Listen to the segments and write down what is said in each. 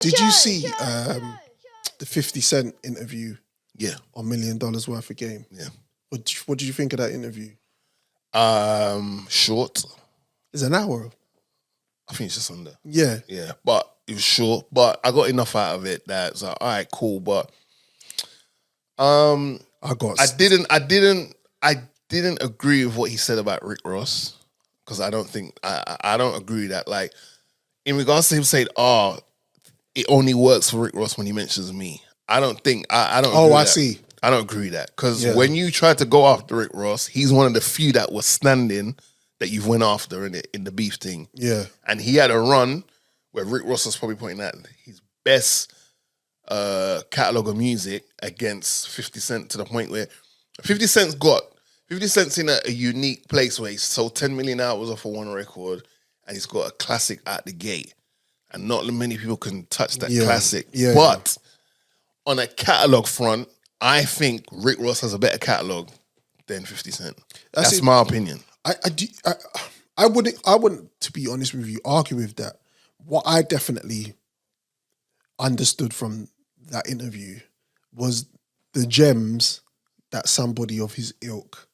Did you see the 50 Cent interview? Yeah. On $1 Million Worth of Game. Yeah. What did you think of that interview? Short. It's an hour. I think it's just under. Yeah. Yeah. But it was short. But I got enough out of it that it's like, all right, cool. But I didn't agree with what he said about Rick Ross. Because I don't agree that, like, in regards to him saying, it only works for Rick Ross when he mentions me. I don't think I don't. Oh, I see. I don't agree with that because when you tried to go after Rick Ross, he's one of the few that was standing that you've went after in the beef thing. Yeah, and he had a run where Rick Ross was probably pointing at his best catalog of music against 50 Cent to the point where 50 Cent's in a unique place where he's sold 10 million hours off of one record and he's got a classic out the gate, and not many people can touch that classic. Yeah, but on a catalog front, I think Rick Ross has a better catalog than 50 Cent. That's my opinion. I wouldn't, to be honest with you, argue with that. What I definitely understood from that interview was the gems that somebody of his ilk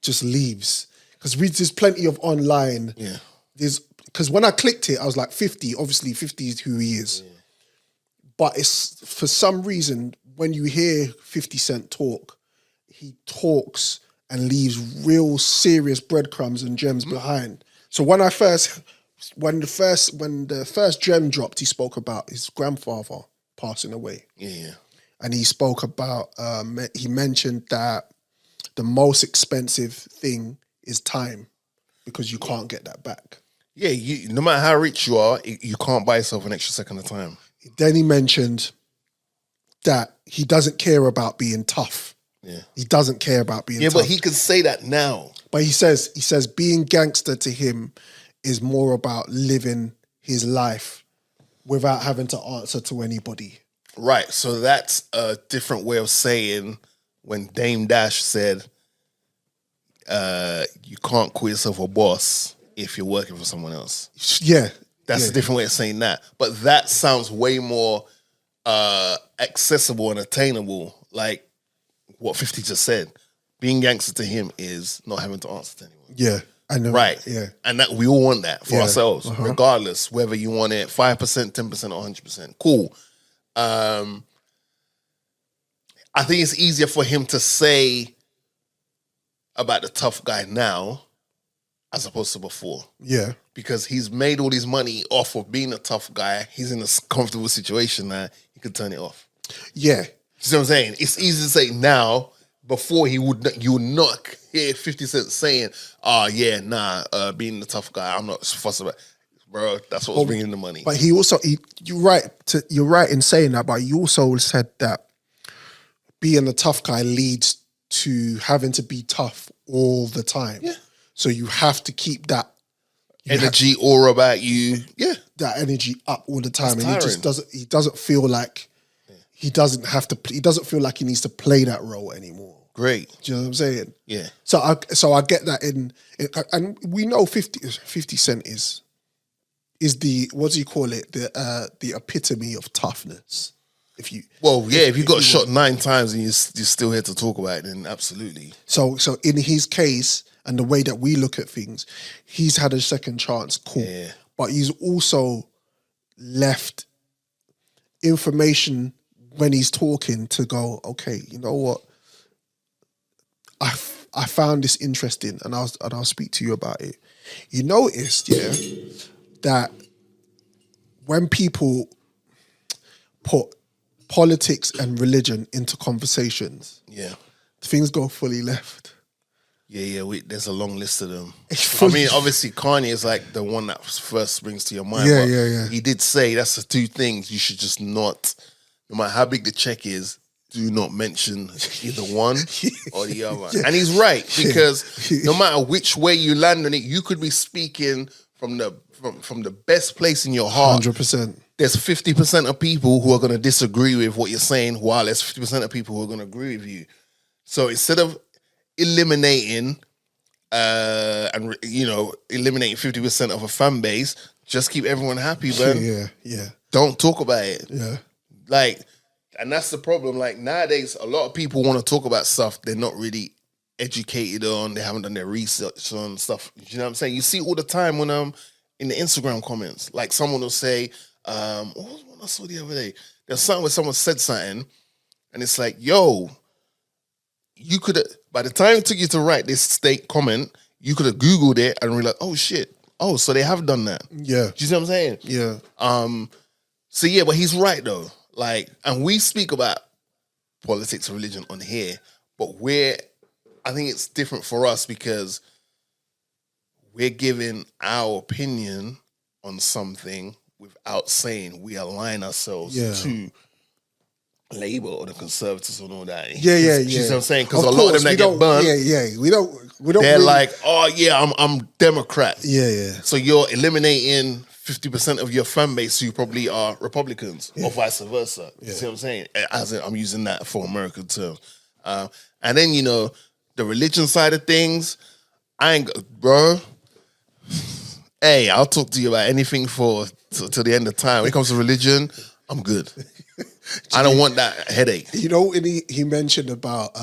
just leaves. Because there's plenty of online. Yeah. Because when I clicked it, I was like 50. Obviously, 50 is who he is. Yeah. But it's for some reason, when you hear 50 Cent talk, he talks and leaves real serious breadcrumbs and gems behind. So when the first gem dropped, he spoke about his grandfather passing away. Yeah. And he spoke about, he mentioned that the most expensive thing is time because you can't get that back. Yeah, no matter how rich you are, you can't buy yourself an extra second of time. Then he mentioned that he doesn't care about being tough. Yeah. He doesn't care about being tough. Yeah, but he can say that now. But he says being gangster to him is more about living his life without having to answer to anybody. Right. So that's a different way of saying when Dame Dash said you can't call yourself a boss if you're working for someone else. Yeah. That's a different way of saying that. But that sounds way more accessible and attainable, like what 50 just said. Being gangster to him is not having to answer to anyone. Yeah, I know. Right. Yeah. And that we all want that for ourselves, regardless, whether you want it 5%, 10%, or 100%. Cool. I think it's easier for him to say about the tough guy now as opposed to before. Yeah. Because he's made all his money off of being a tough guy. He's in a comfortable situation now. He could turn it off. Yeah. You see what I'm saying? It's easy to say now. Before you would not hear 50 Cent saying, being the tough guy, I'm not fussed about it. Bro, that's what's bringing the money. But you're right in saying that, but you also said that being a tough guy leads to having to be tough all the time. Yeah. So you have to keep that energy aura about you. Yeah. That energy up all the time. It's and he doesn't feel like he doesn't feel like he needs to play that role anymore. Great. Do you know what I'm saying? Yeah. So I get that and we know 50 Cent is the, what do you call it? The epitome of toughness. If you got shot 9 times and you're still here to talk about it, then absolutely. So in his case and the way that we look at things, he's had a second chance, cool. Yeah. But he's also left information when he's talking to go, okay, you know what? I found this interesting and I'll speak to you about it. You noticed, that when people put politics and religion into conversations, things go fully left. Yeah, there's a long list of them. I mean, obviously Kanye is like the one that first springs to your mind. Yeah. He did say that's the 2 things you should just not, no matter how big the check is, do not mention either one or the other. Yeah. And he's right, because no matter which way you land on it, you could be speaking from the best place in your heart. 100%. There's 50% of people who are going to disagree with what you're saying, while there's 50% of people who are going to agree with you. So instead of eliminating eliminating 50% of a fan base, just keep everyone happy, man. Yeah. don't talk about it. Yeah. Like, and that's the problem. Like nowadays, a lot of people want to talk about stuff they're not really educated on. They haven't done their research on stuff. You know what I'm saying? You see all the time when in the Instagram comments, like someone will say, what was one I saw the other day? There's something where someone said something, and it's like, yo, you could have, by the time it took you to write this comment, you could have Googled it and realized, oh shit, oh, so they have done that. Yeah. Do you see what I'm saying? Yeah. So yeah, but he's right though. Like, and we speak about politics and religion on here, but I think it's different for us because we're giving our opinion on something without saying we align ourselves to Labour or the Conservatives and all that. Yeah. You see what I'm saying? Because a lot of them that get burnt, we don't. They're really, like, oh yeah, I'm Democrat. Yeah. So you're eliminating 50% of your fan base who probably are Republicans or vice versa. You see what I'm saying? As in, I'm using that for American terms. And then, the religion side of things, bro. Hey, I'll talk to you about anything till the end of time. When it comes to religion, I'm good. I don't want that headache. And he mentioned about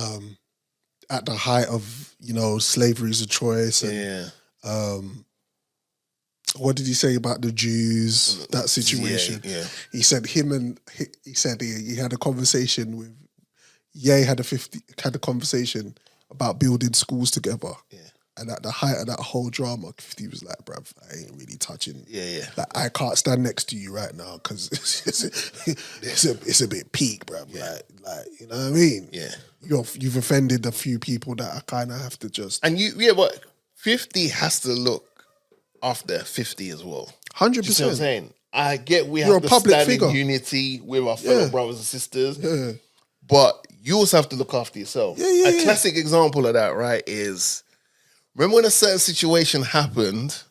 at the height of slavery is a choice. And, what did he say about the Jews? That situation. Yeah. He said he had a conversation with. Ye had a conversation about building schools together. Yeah. And at the height of that whole drama, 50 was like, bruv, I ain't really touching. Yeah. Like, I can't stand next to you right now because it's a bit peak, bruv. Yeah. Like, you know what I mean? Yeah. You've offended a few people that I kind of have to just... And but 50 has to look after 50 as well. 100%. You see what I'm saying? I get we You're have a to public stand figure. in unity with our fellow brothers and sisters. Yeah. But you also have to look after yourself. A classic example of that, right, is... Remember when a certain situation happened,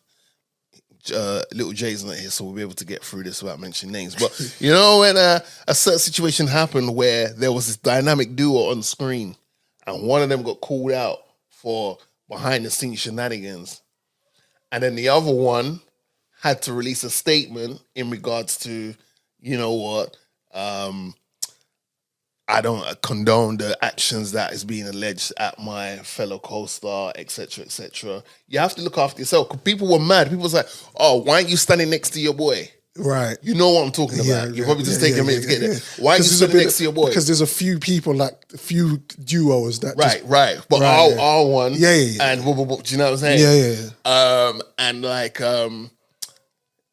Little J's not here, so we'll be able to get through this without mentioning names. But when a certain situation happened where there was this dynamic duo on screen and one of them got called out for behind the scenes shenanigans, and then the other one had to release a statement in regards to, I don't condone the actions that is being alleged at my fellow co-star, etc., etc. You have to look after yourself. Because people were mad. People was like, "Oh, why aren't you standing next to your boy?" Right. You know what I'm talking about. You're probably just taking a minute to get there. Why are you standing next to your boy? Because there's a few people, like a few duos that. Right. But our one. Yeah. And do you know what I'm saying? Yeah.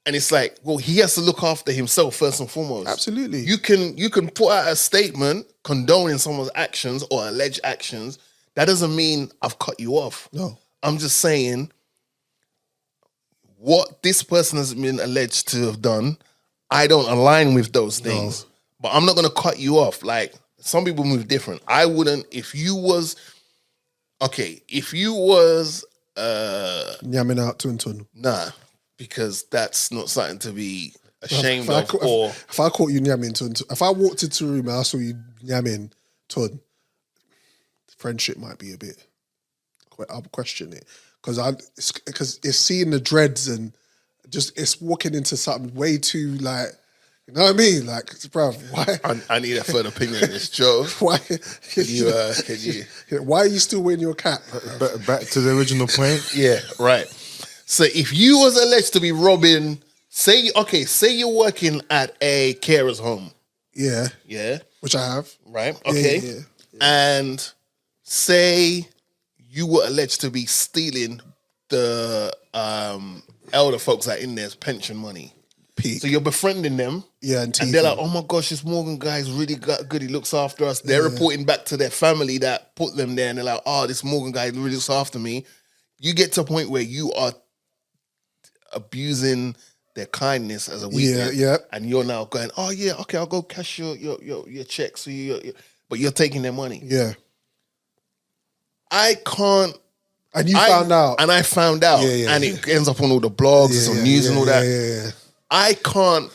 And it's like, well, he has to look after himself first and foremost. Absolutely. You can put out a statement condoning someone's actions or alleged actions. That doesn't mean I've cut you off. No. I'm just saying what this person has been alleged to have done, I don't align with those things. No. But I'm not going to cut you off. Like, some people move different. I wouldn't, if you was yamming out tun. Nah. Because that's not something to be ashamed of. If I caught you yamming tun, if I walked into a room and I saw you yamming tun, friendship might be a bit. I'll question it because it's seeing the dreads and just it's walking into something way too like. You know what I mean? Like, bruv, why? I need a further opinion on this, Joe. Why? Can you? Why are you still wearing your cap? Back to the original point. Yeah, right. So if you was alleged to be robbing, say you're working at a carer's home. Yeah. Yeah. Which I have. Right. Okay. Yeah. And say you were alleged to be stealing the elder folks that are in there's pension money. Peak. So you're befriending them. Yeah, and they're like, oh my gosh, this Morgan guy's really good. He looks after us. They're reporting back to their family that put them there, and they're like, oh, this Morgan guy really looks after me. You get to a point where you are abusing their kindness as a weakness. Yeah. And you're now going, oh yeah, okay, I'll go cash your checks. But you're taking their money. Yeah. I can't. And you found out. And I found out. Yeah, and it ends up on all the blogs, it's on news and all that. Yeah. I can't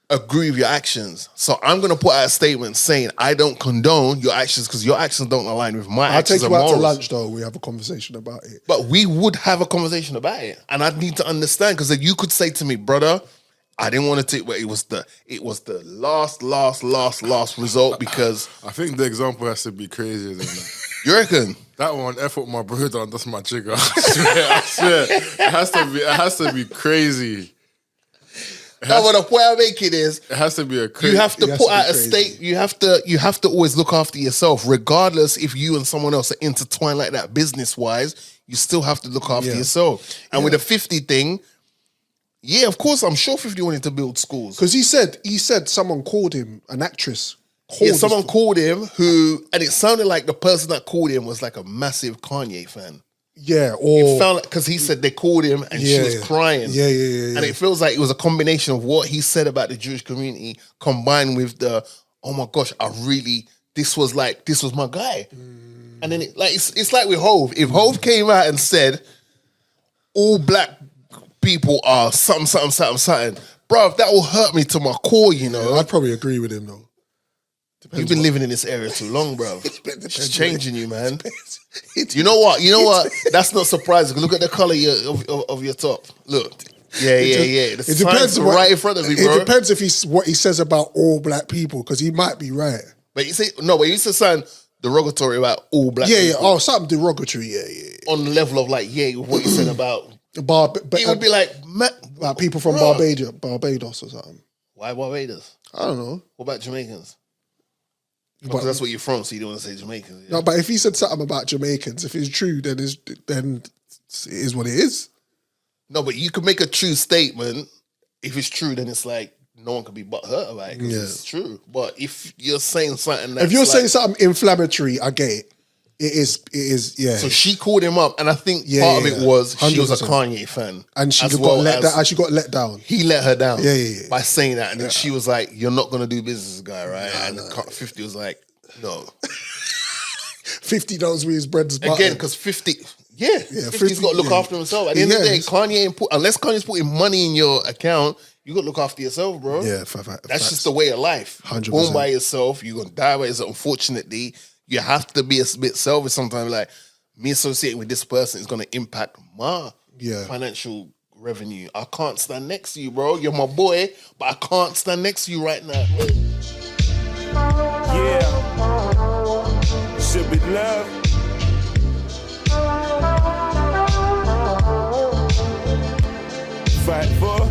agree with your actions. So I'm going to put out a statement saying I don't condone your actions because your actions don't align with my actions. I'll take you out to lunch though. We have a conversation about it. But we would have a conversation about it. And I'd need to understand because then you could say to me, brother, I didn't want to take, but it was the last result because I think the example has to be crazier than that. you reckon? That one, F what my bro done, that's my trigger. I swear. It has to be crazy. No, but the point I'm making is It has to be a crazy. you have to It has put to be out a crazy. state. You have to always look after yourself, regardless if you and someone else are intertwined like that business wise. You still have to look after Yeah. yourself. And Yeah. with the 50 thing, yeah, of course, I'm sure 50 wanted to build schools. Because he said someone called him, an actress. Yeah, someone called him and it sounded like the person that called him was like a massive Kanye fan. Yeah, It or felt like, because he said they called him and she was crying. Yeah. And it feels like it was a combination of what he said about the Jewish community combined with the, oh my gosh, this was my guy. And then it's like with Hove. If Hove came out and said all black people are something, bruv, that will hurt me to my core, you know. I'd probably agree with him though. You've been living in this area too long, bruv. Depends It's changing you, man. It- You know what? That's not surprising. Look at the color of your top. Look. Yeah. The It depends sign's right in front of me, bro. It depends if what he says about all black people, because he might be right. But you say you said something derogatory about all black Yeah. people. Oh, something derogatory. Yeah. On the level of like, what you said about it would be like people from bruh. Barbados or something. Why Barbados? I don't know. What about Jamaicans? But- Because that's what you're from, so you don't want to say Jamaicans. Yeah. No, but if he said something about Jamaicans, if it's true, then it is what it is. No, but you can make a true statement. If it's true, then it's like no one can be but hurt about it because Yeah. it's true. But if you're saying something that's If you're saying like, something inflammatory, I get it. It is, yeah. so she called him up, and I think Yeah, part of yeah, it was she was a 100%. Kanye fan, and she as got well let as down. She got let down. he let her down Yeah. by saying that, and then she was like, "You're not gonna do business, guy, right?" and 50 was like, "No." 50 knows where his bread's buttered. Again, because 50, yeah, 50's got to look yeah. after himself. At the end of the day, Yes. Kanye unless Kanye's putting money in your account, you got to look after yourself, bro. Yeah, That's just the way of life. 100%. Born by yourself, you're gonna die by yourself. Unfortunately, you have to be a bit selfish sometimes. Like me associating with this person is gonna impact my financial revenue. I can't stand next to you, bro. You're my boy, but I can't stand next to you right now. Yeah, should be love. Fight for